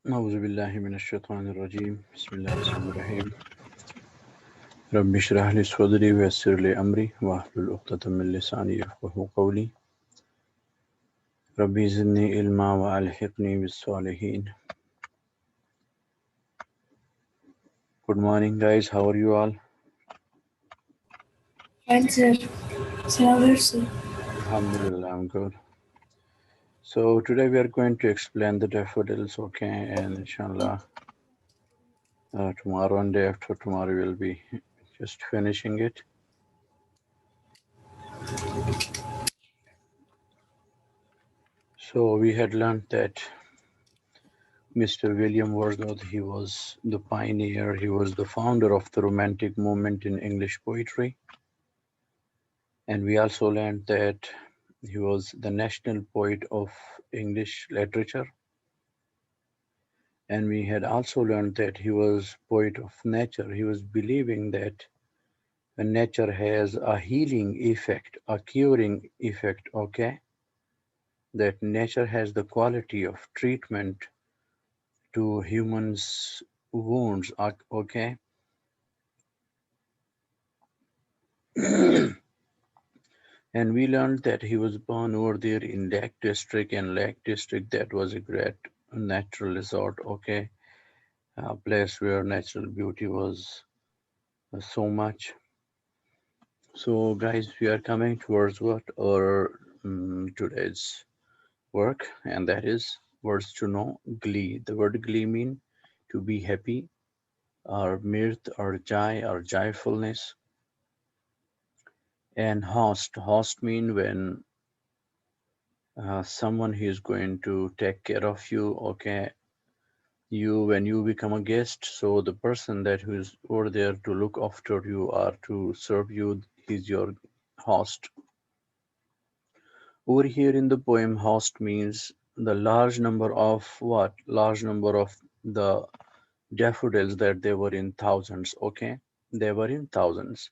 أعوذ بالله من الشيطان الرجيم بسم الله الرحمن الرحيم رب اشرح لي صدري ويسر لي أمري واحلل عقدة من لساني يفقهوا قولي ربي زدني علما وألحقني بالصالحين. Good morning guys, how are you all? Fine, sir. Salamat, sir. Alhamdulillah, I'm good. So today we are going to explain the daffodils, okay, and inshallah tomorrow and day after tomorrow we'll be just finishing it. So we had learned that Mr. William Wordsworth, he was the pioneer, he was the founder of the Romantic movement in English poetry. And we also learned that he was the national poet of English literature. And we had also learned that he was poet of nature. He was believing that nature has a healing effect, a curing effect, okay? That nature has the quality of treatment to humans' wounds, okay? And we learned that he was born over there in Lake District, and Lake District, that was a great natural resort, okay? A place where natural beauty was so much. So, guys, we are coming towards what our today's work, and that is words to know glee. The word glee mean to be happy, or mirth, or joy, or joyfulness. And host mean when someone who is going to take care of you, okay, you when you become a guest, so the person that who is over there to look after you or to serve you is your host. Over here in the poem, host means the large number of what? Large number of the daffodils, that they were in thousands, okay? They were in thousands.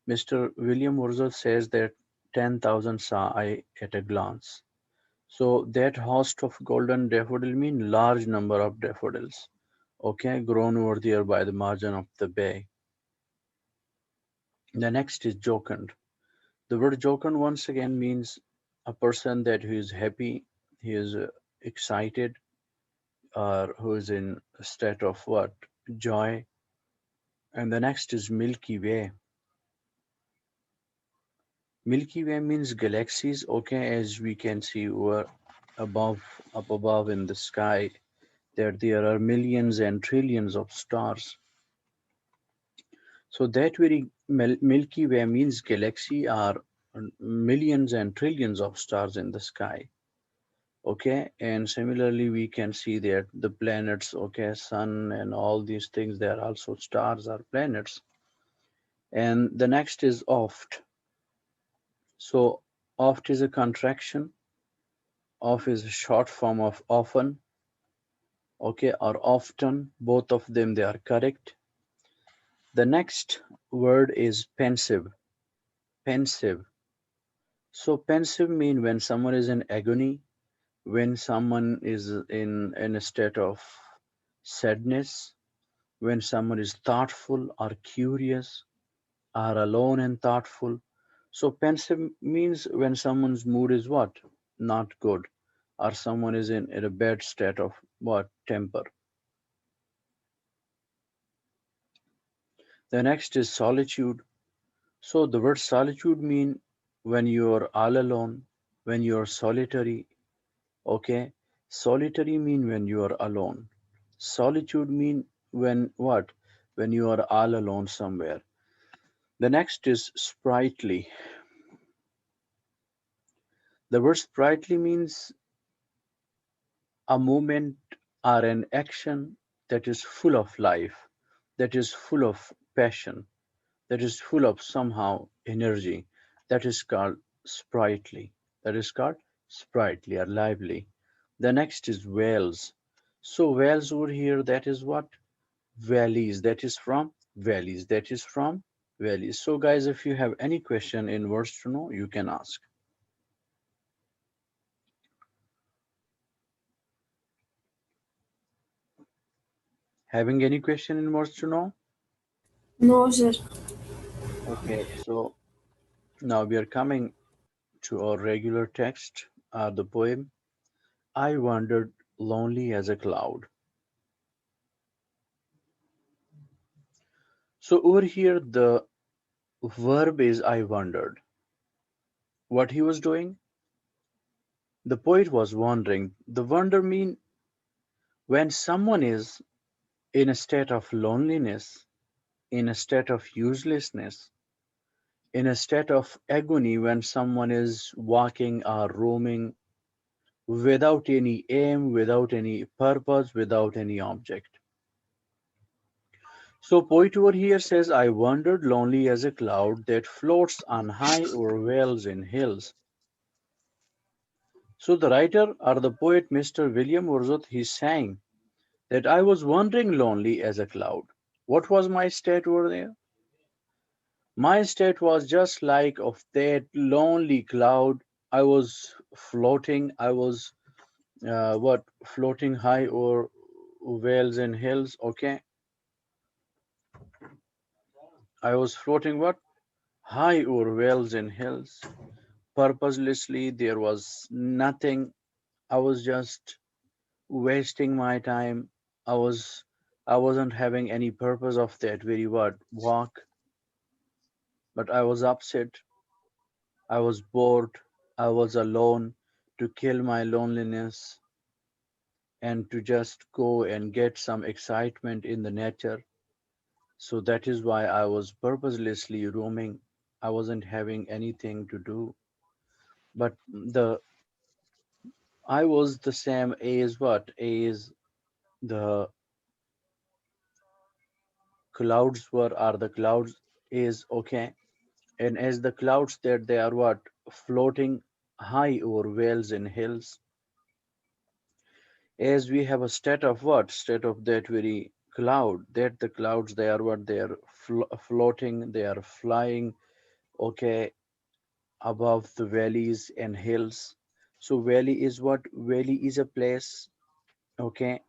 Mr. William Wordsworth says that 10,000 saw I at a glance. So that host of golden daffodil mean large number of daffodils, okay, grown over there by the margin of the bay. The next is jocund. The word jocund once again means a person that who is happy, he is excited, or who is in a state of what? Joy. And the next is Milky Way. Milky Way means galaxies, okay, as we can see over above, up above in the sky, that there are millions and trillions of stars. So that very Milky Way means galaxy are millions and trillions of stars in the sky. Okay, and similarly we can see that the planets, okay, sun and all these things, they are also stars or planets. And the next is oft. So oft is a contraction. Of is a short form of often, okay, or often. Both of them, they are correct. The next word is pensive. Pensive. So pensive mean when someone is in agony, when someone is in a state of sadness, when someone is thoughtful or curious, or alone and thoughtful. So pensive means when someone's mood is what? Not good, or someone is in a bad state of what? Temper. The next is solitude. So the word solitude mean when you are all alone, when you are solitary, okay? Solitary mean when you are alone. Solitude mean when what? When you are all alone somewhere. The next is sprightly. The word sprightly means a movement or an action that is full of life, that is full of passion, that is full of somehow energy. That is called sprightly. That is called sprightly or lively. The next is vales. So vales over here, that is what? Valleys. That is from valleys. That is from valleys. So guys, if you have any question in words to know, you can ask. Having any question in words to know? No, sir. Okay, so now we are coming to our regular text, the poem. I wandered lonely as a cloud. So over here, the verb is I wandered. What he was doing? The poet was wandering. The wonder mean when someone is in a state of loneliness, in a state of uselessness, in a state of agony, when someone is walking or roaming without any aim, without any purpose, without any object. So poet over here says, I wandered lonely as a cloud that floats on high over vales and hills. So the writer or the poet Mr. William Wordsworth, he sang that I was wandering lonely as a cloud. What was my state over there? My state was just like of that lonely cloud. I was floating. I was floating high over vales and hills. Okay, I was floating what high over vales and hills. Purposelessly, there was nothing. I was just wasting my time. I was I wasn't having any purpose of that very word walk, but I was upset. I was bored. I was alone to kill my loneliness and to just go and get some excitement in the nature. So that is why I was purposelessly roaming. I wasn't having anything to do. But the I was the same as what? As the clouds were, or the clouds is okay. And as the clouds that they are what? Floating high over vales and hills, as we have a state of what state of that very cloud, that the clouds they are what they are floating, they are flying, okay, above the valleys and hills. So valley is what? Valley is a place, okay.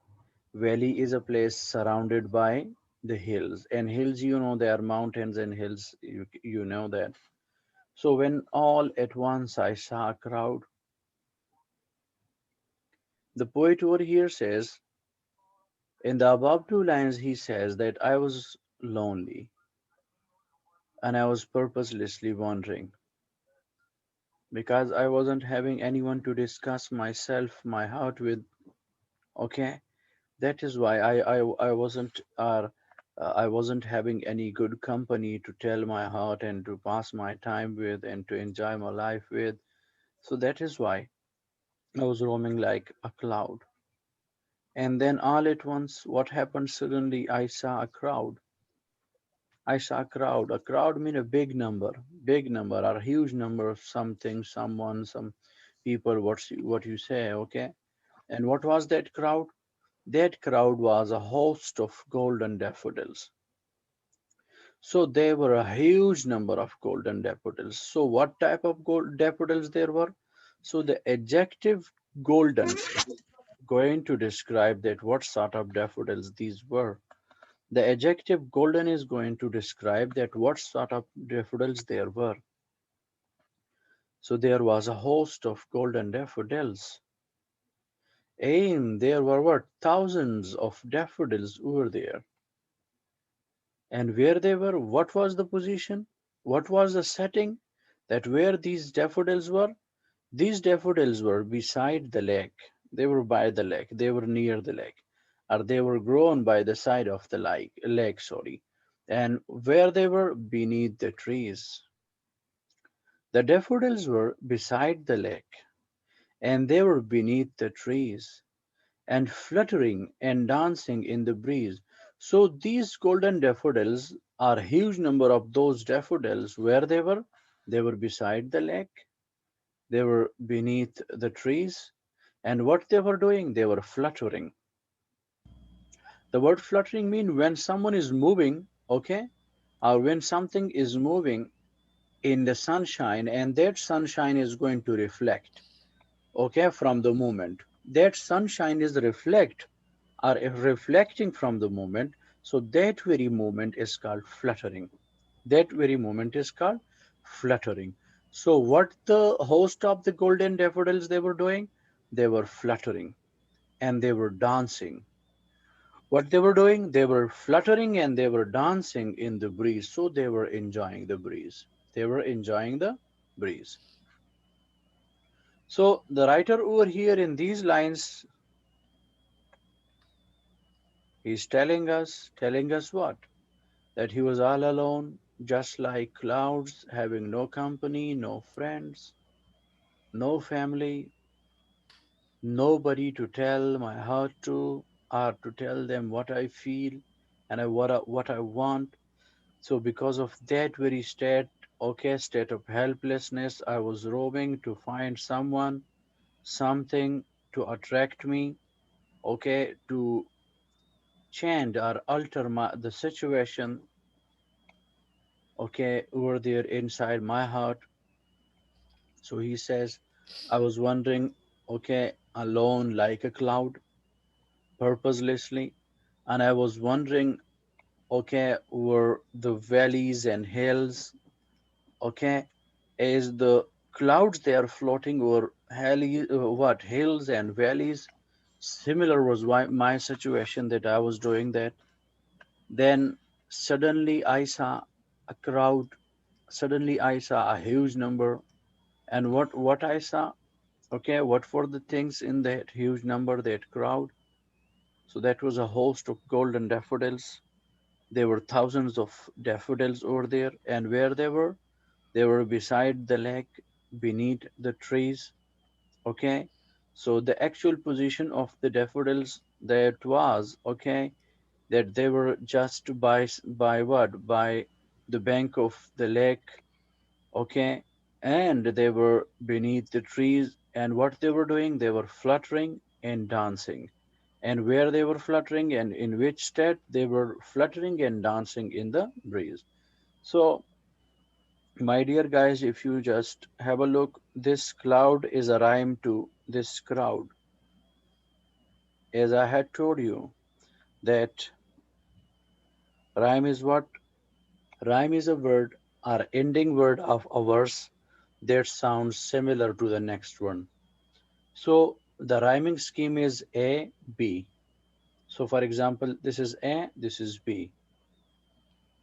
Valley is a place surrounded by the hills, and hills, you know, they are mountains and hills, you know that. So when all at once I saw a crowd, the poet over here says, in the above two lines, he says that I was lonely and I was purposelessly wandering because I wasn't having anyone to discuss myself, my heart with. Okay, that is why I wasn't I wasn't having any good company to tell my heart and to pass my time with and to enjoy my life with. So that is why I was roaming like a cloud. And then all at once, what happened? Suddenly, I saw a crowd. I saw a crowd. A crowd mean a big number, or a huge number of something, someone, some people. What you say? Okay. And what was that crowd? That crowd was a host of golden daffodils. So there were a huge number of golden daffodils. So what type of gold daffodils there were? So the adjective golden is going to describe that what sort of daffodils these were. The adjective golden is going to describe that what sort of daffodils there were. So there was a host of golden daffodils. And there were what? Thousands of daffodils over there. And where they were, what was the position? What was the setting? That where these daffodils were? These daffodils were beside the lake. They were by the lake. They were near the lake. Or they were grown by the side of the lake, sorry. And where they were? Beneath the trees. The daffodils were beside the lake, and they were beneath the trees, and fluttering and dancing in the breeze. So these golden daffodils are a huge number of those daffodils. Where they were? They were beside the lake, they were beneath the trees, and what they were doing? They were fluttering. The word fluttering means when someone is moving, okay, or when something is moving in the sunshine, and that sunshine is going to reflect, okay, from the movement. That sunshine is reflect are reflecting from the moment. So that very moment is called fluttering. That very moment is called fluttering. So what the host of the golden daffodils they were doing? They were fluttering and they were dancing. What they were doing? They were fluttering and they were dancing in the breeze. So they were enjoying the breeze. They were enjoying the breeze. So the writer over here in these lines, he's telling us what? That he was all alone, just like clouds, having no company, no friends, no family, nobody to tell my heart to, or to tell them what I feel and what I want. So because of that very state of helplessness, I was roaming to find someone, something to attract me, to change or alter the situation, over there inside my heart. So he says, I was wandering, alone like a cloud, purposelessly, and I was wondering, over the valleys and hills, okay, as the clouds they are floating over hills and valleys. Similar was my situation that I was doing that. Then suddenly I saw a crowd. Suddenly I saw a huge number, and what I saw, what were the things in that huge number, that crowd? So that was a host of golden daffodils. There were thousands of daffodils over there, and where they were beside the lake, beneath the trees. Okay, so the actual position of the daffodils that was that they were just by what? By the bank of the lake, okay, and they were beneath the trees, and what they were doing? They were fluttering and dancing. And where they were fluttering and in which state? They were fluttering and dancing in the breeze. So, my dear guys, if you just have a look, this cloud is a rhyme to this crowd. As I had told you, that rhyme is what? Rhyme is a word or ending word of a verse that sounds similar to the next one. So the rhyming scheme is A, B. So for example, this is A, this is B.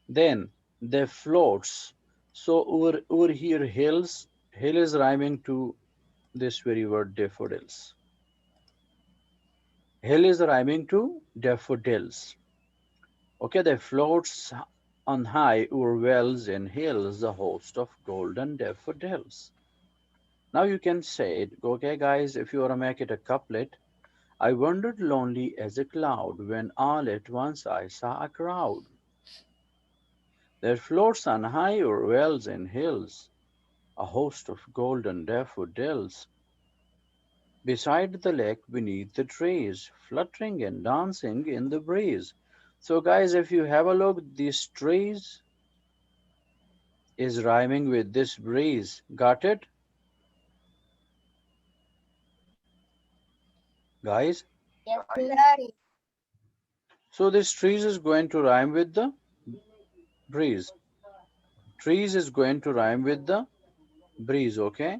Then the floats. So over here, hills, hill is rhyming to this very word daffodils. Hill is rhyming to daffodils. Okay, the floats on high o'er wells and hills, a host of golden daffodils. Now you can say it, okay, guys, if you want to make it a couplet. I wandered lonely as a cloud when all at once I saw a crowd that floats on high o'er wells and hills, a host of golden daffodils, beside the lake beneath the trees, fluttering and dancing in the breeze. So, guys, if you have a look, these trees is rhyming with this breeze. Got it, guys? Yes, sir. So, this trees is going to rhyme with the breeze. Trees is going to rhyme with the breeze, okay?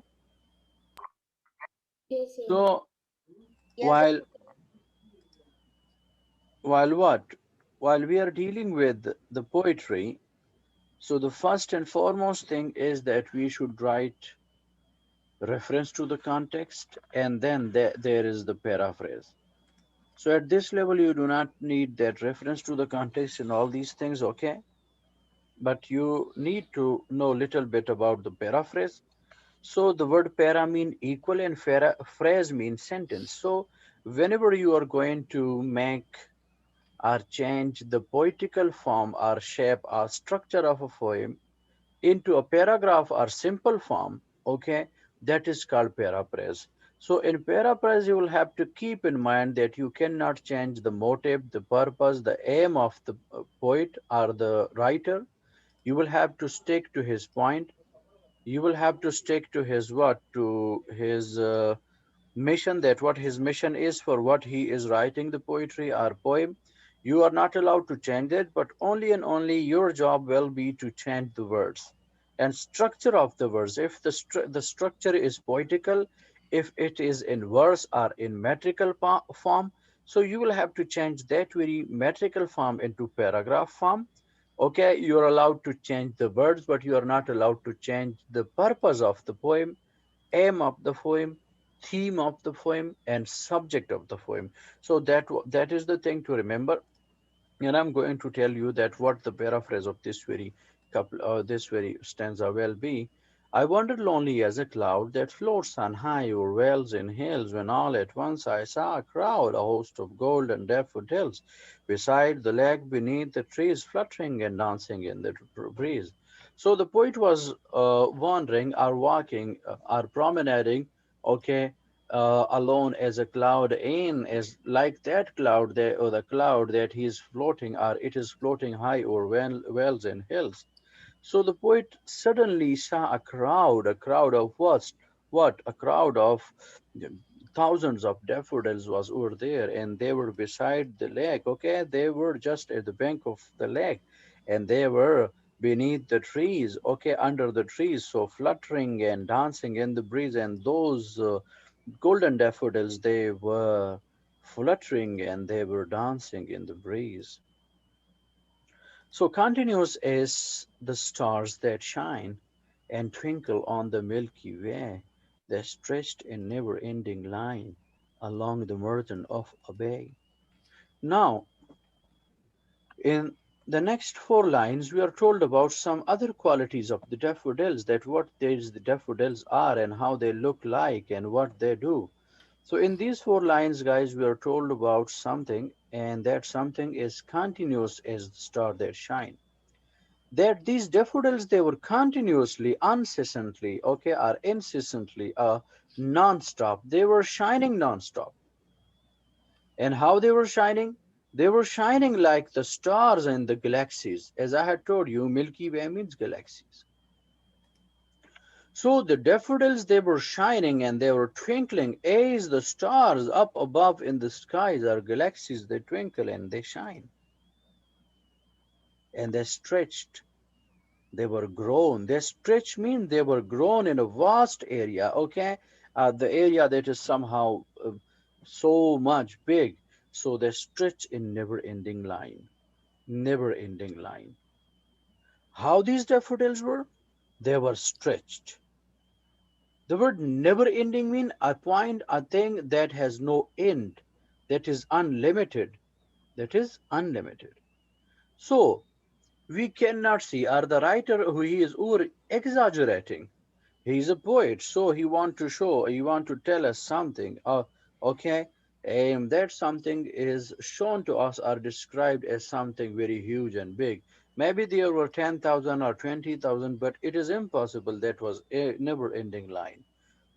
Yes, sir. So, Yes, while While what? While we are dealing with the poetry, so the first and foremost thing is that we should write reference to the context, and then there is the paraphrase. So at this level, you do not need that reference to the context and all these things, okay? But you need to know a little bit about the paraphrase. So the word para mean equal and phrase means sentence. So whenever you are going to make or change the poetical form or shape or structure of a poem into a paragraph or simple form, that is called paraphrase. So in paraphrase, you will have to keep in mind that you cannot change the motive, the purpose, the aim of the poet or the writer. You will have to stick to his point. You will have to stick to his what? To his mission, that what his mission is for what he is writing the poetry or poem. You are not allowed to change it, but only and only your job will be to change the words and structure of the words. If the structure is poetical, if it is in verse or in metrical form, so you will have to change that very metrical form into paragraph form. Okay, you are allowed to change the words, but you are not allowed to change the purpose of the poem, aim of the poem, theme of the poem, and subject of the poem. So that is the thing to remember. And I'm going to tell you that what the paraphrase of this very this very stanza will be. I wandered lonely as a cloud that floats on high o'er vales and hills, when all at once I saw a crowd, a host of gold and daffodils, beside the lake, beneath the trees, fluttering and dancing in the breeze. So the poet was wandering or walking or promenading, okay, alone as a cloud in, as like that cloud there, or the cloud that he is floating, or it is floating high over wells and hills. So the poet suddenly saw a crowd of what? A crowd of thousands of daffodils was over there, and they were beside the lake. Okay, they were just at the bank of the lake, and they were beneath the trees. Okay, under the trees, so fluttering and dancing in the breeze, and those golden daffodils, they were fluttering and they were dancing in the breeze. So continuous as the stars that shine and twinkle on the Milky Way, they stretched in never-ending line along the margin of a bay. Now, in the next four lines, we are told about some other qualities of the daffodils, that what these the daffodils are and how they look like and what they do. So in these four lines, guys, we are told about something, and that something is continuous as the star that shine. That these daffodils, they were continuously, incessantly, okay, or incessantly, non-stop. They were shining non-stop. And how they were shining? They were shining like the stars in the galaxies. As I had told you, Milky Way means galaxies. So the daffodils, they were shining and they were twinkling as the stars up above in the skies are galaxies. They twinkle and they shine. And they stretched. They were grown. They stretch means they were grown in a vast area, okay? The area that is somehow so much big. So they stretch in never-ending line. Never-ending line. How these daffodils were? They were stretched. The word never ending means a point, a thing that has no end, that is unlimited, that is unlimited. So we cannot see, or the writer who he is over exaggerating. He is a poet, so he want to show, he want to tell us something. Okay, that something is shown to us or described as something very huge and big. Maybe there were 10,000 or 20,000, but it is impossible. That was a never-ending line.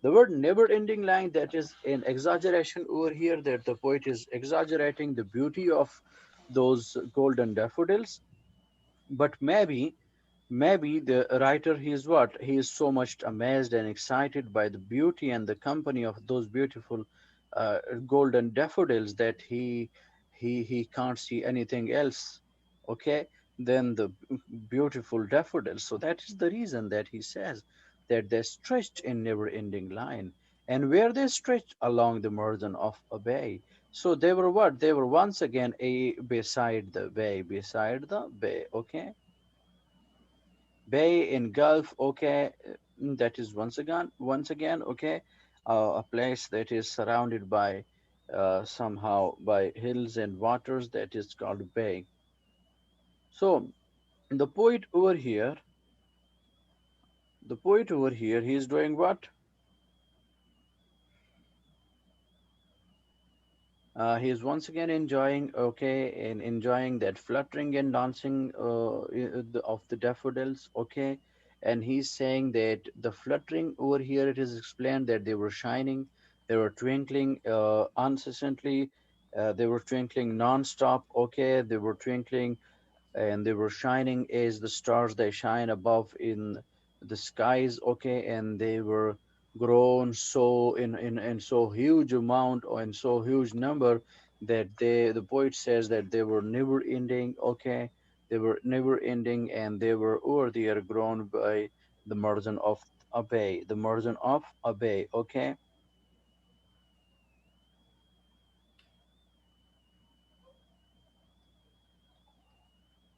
The word never ending line, that is an exaggeration over here, that the poet is exaggerating the beauty of those golden daffodils. But maybe the writer, he is what? He is so much amazed and excited by the beauty and the company of those beautiful golden daffodils that he can't see anything else, okay, than the beautiful daffodils. So that is the reason that he says that they stretched in never-ending line. And where they stretched along the margin of a bay. So they were what? They were once again a beside the bay, okay, bay in Gulf, okay, that is once again, okay, a place that is surrounded by somehow by hills and waters, that is called bay. So the poet over here, he is doing what? He is once again enjoying, okay, and enjoying that fluttering and dancing of the daffodils, okay. And he's saying that the fluttering over here, it is explained that they were shining, they were twinkling incessantly, they were twinkling non-stop, okay, they were twinkling and they were shining as the stars they shine above in the skies, okay, and they were grown so in so huge amount or in so huge number that the poet says that they were never ending. Okay, they were never ending, and they were over there grown by the margin of a bay, the margin of a bay. Okay,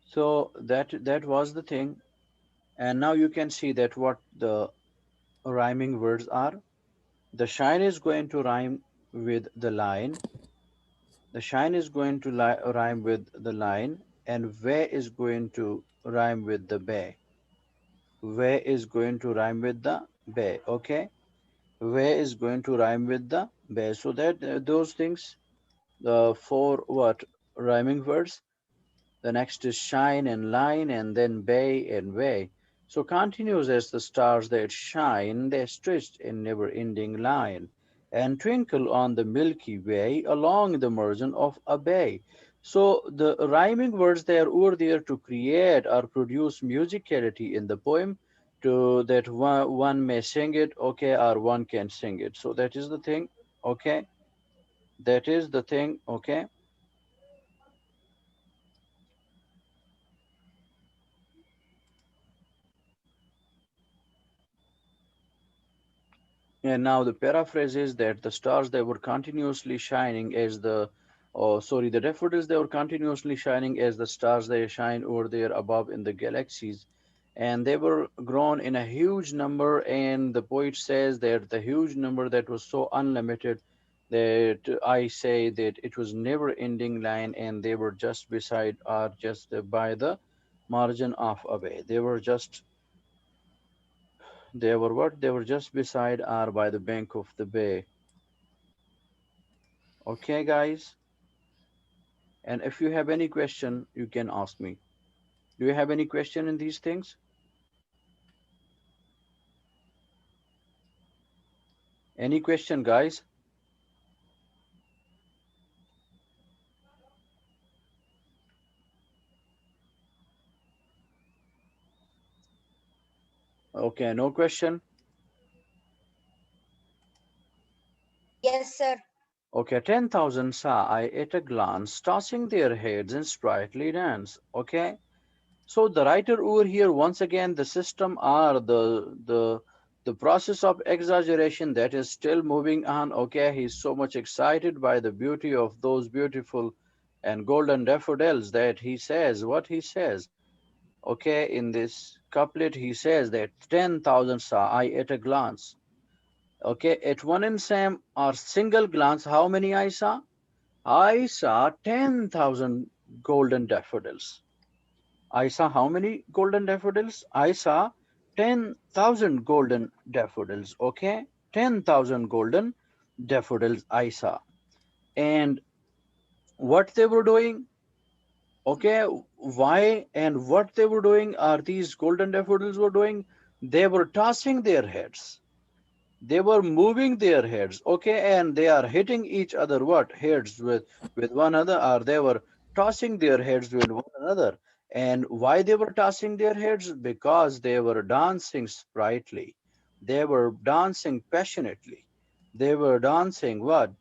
so that was the thing. And now you can see that what the rhyming words are. The shine is going to rhyme with the line. The shine is going to rhyme with the line, and where is going to rhyme with the bay. Where is going to rhyme with the bay. Okay, where is going to rhyme with the bay. So that those things, the four what rhyming words. The next is shine and line, and then bay and way. So continues as the stars that shine, they stretched in never-ending line, and twinkle on the Milky Way along the margin of a bay. So the rhyming words they are over there to create or produce musicality in the poem, to that one may sing it, okay, or one can sing it. So that is the thing, okay. That is the thing, okay. And now the paraphrase is that the stars they were continuously shining as the, oh sorry, the daffodils they were continuously shining as the stars they shine over there above in the galaxies, and they were grown in a huge number. And the poet says that the huge number that was so unlimited that I say that it was never ending line, and they were just beside or just by the margin of a bay. They were just they were what? They were just beside or by the bank of the bay. Okay, guys. And if you have any question, you can ask me. Do you have any question in these things? Any question, guys? Okay, no question. Yes, sir. Okay, 10,000 saw I at a glance, tossing their heads in sprightly dance. Okay, so the writer over here, once again, the system or the process of exaggeration that is still moving on. Okay, he's so much excited by the beauty of those beautiful and golden daffodils that he says what he says. Okay, in this couplet, he says that 10,000 saw I at a glance. Okay, at one and same or single glance, how many I saw? I saw 10,000 golden daffodils. I saw how many golden daffodils? I saw 10,000 golden daffodils. Okay, 10,000 golden daffodils I saw. And what they were doing? Okay, why and what they were doing are these golden daffodils were doing? They were tossing their heads. They were moving their heads. Okay, and they are hitting each other what heads with one another, or they were tossing their heads with one another. And why they were tossing their heads? Because they were dancing sprightly. They were dancing passionately. They were dancing what?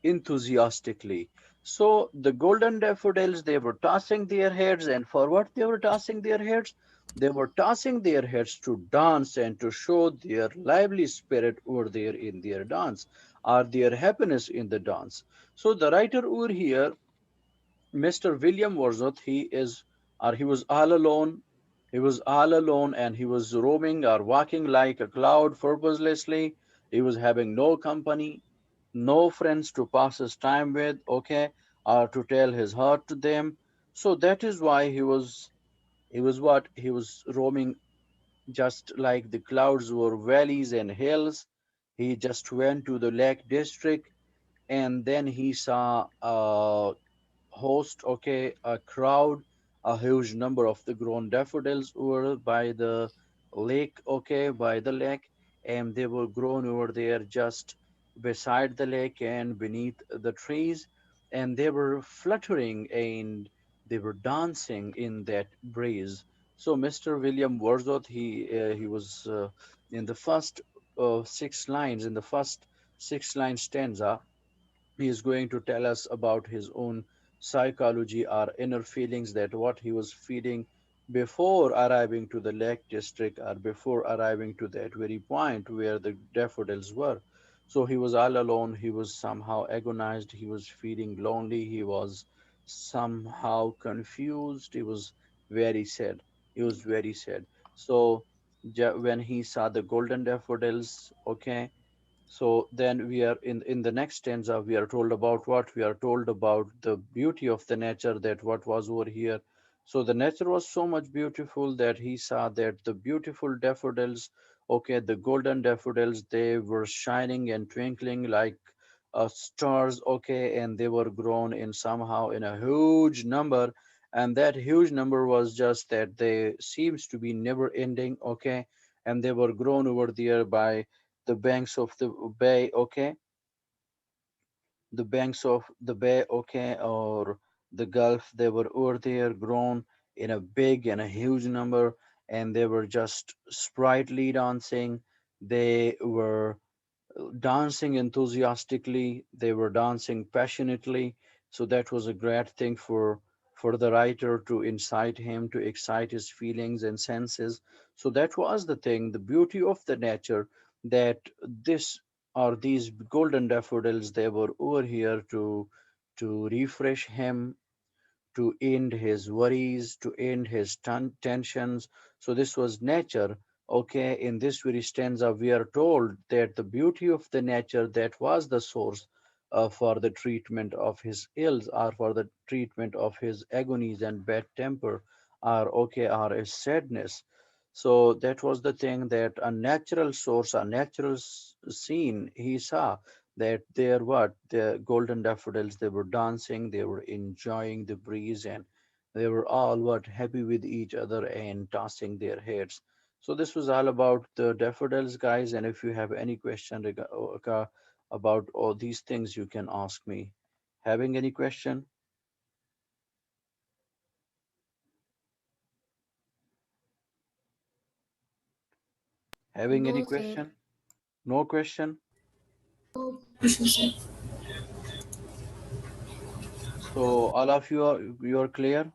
Enthusiastically. So the golden daffodils, they were tossing their heads, and for what they were tossing their heads? They were tossing their heads to dance and to show their lively spirit over there in their dance, or their happiness in the dance. So the writer over here, Mr. William Wordsworth, he was all alone. He was all alone, and he was roaming or walking like a cloud purposelessly. He was having no company, no friends to pass his time with, okay, or to tell his heart to them. So that is why he was what? He was roaming just like the clouds were valleys and hills. He just went to the Lake District, and then he saw host, okay, a crowd, a huge number of the grown daffodils were by the lake, okay, by the lake, and they were grown over there just beside the lake and beneath the trees, and they were fluttering and they were dancing in that breeze. So Mr. William Wordsworth, he was in the first. six lines, in the first six-line stanza, he is going to tell us about his own psychology, our inner feelings, that what he was feeling before arriving to the Lake District, or before arriving to that very point where the daffodils were. So he was all alone, he was somehow agonized, he was feeling lonely, he was somehow confused, he was very sad. He was very sad. So when he saw the golden daffodils, okay, so then we are in the next stanza, we are told about what? We are told about the beauty of the nature, that what was over here. So the nature was so much beautiful that he saw that the beautiful daffodils, okay, the golden daffodils, they were shining and twinkling like stars, okay, and they were grown in somehow in a huge number. And that huge number was just that they seems to be never ending, okay, and they were grown over there by the banks of the bay, okay, the banks of the bay, okay, or the gulf, they were over there grown in a big and a huge number, and they were just sprightly dancing. They were dancing enthusiastically, they were dancing passionately. So that was a great thing for the writer to incite him, to excite his feelings and senses. So that was the thing, the beauty of the nature, that this or these golden daffodils, they were over here to refresh him, to end his worries, to end his tensions. So this was nature. Okay, in this very stanza, we are told that the beauty of the nature, that was the source for the treatment of his ills, or for the treatment of his agonies and bad temper, or okay, or his sadness. So that was the thing, that a natural source, a natural scene he saw, that there what the golden daffodils, they were dancing, they were enjoying the breeze, and they were all what happy with each other and tossing their heads. So this was all about the daffodils, guys, and if you have any question about all these things, you can ask me. Having any question? Having any No, sir. question? No question? Question, sir. So all of you are clear?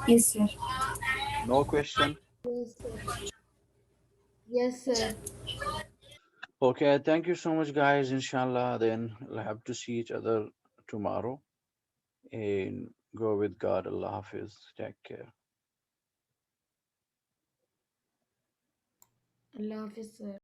Yes, sir. No question? Yes, sir. Yes, sir. Okay, thank you so much, guys. Inshallah, then we'll have to see each other tomorrow. And go with God. Allah Hafiz. Take care. Allah Hafiz, sir.